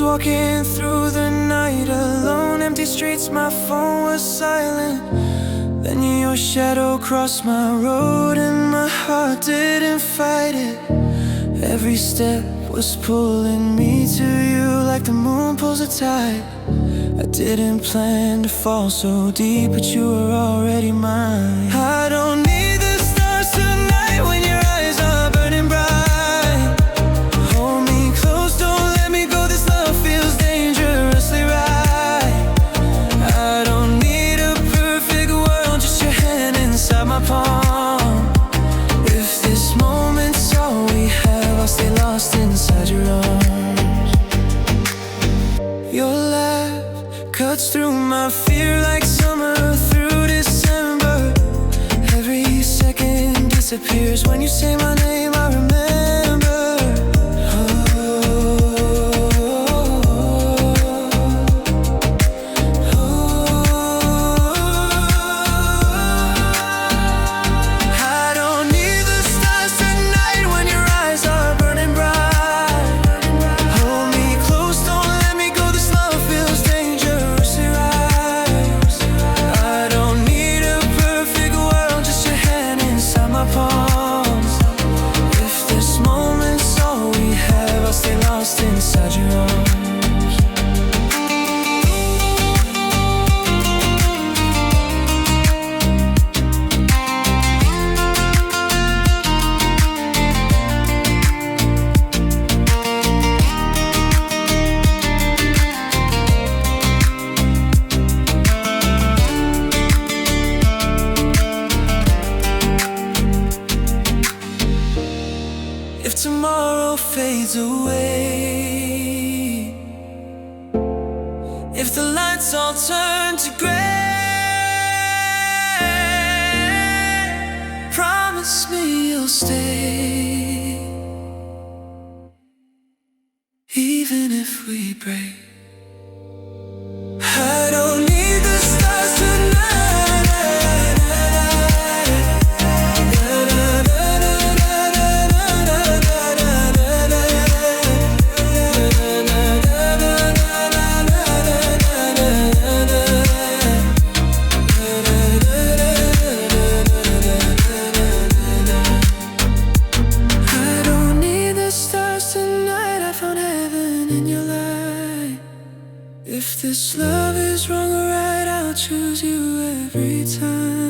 walking through the night alone, empty streets, my phone was silent. Then your shadow crossed my road and my heart didn't fight it. Every step was pulling me to you like the moon pulls a tide. I didn't plan to fall so deep, but you were already mine. I don't need the stars tonight when your eyes are burning bright. Hold me close, don't let me go, this love feels dangerously right. I don't need a perfect world, just your hand inside my palm. If this moment's all we have, I'll stay lost inside your arms. Your laugh cuts through my fear like summer through December. Every second disappears when you say my name, I remember. I don't need the stars tonight when your eyes are burning bright. Hold me close, don't let me go, this love feels dangerously right. I don't need a perfect world, just your hand inside my palms. If this moment's all we have, I'll stay lost inside your arms. If tomorrow fades away, if the lights all turn to gray, promise me you'll stay, even if we break. I don't need the stars tonight. If this love is wrong or right, I'll choose you every time.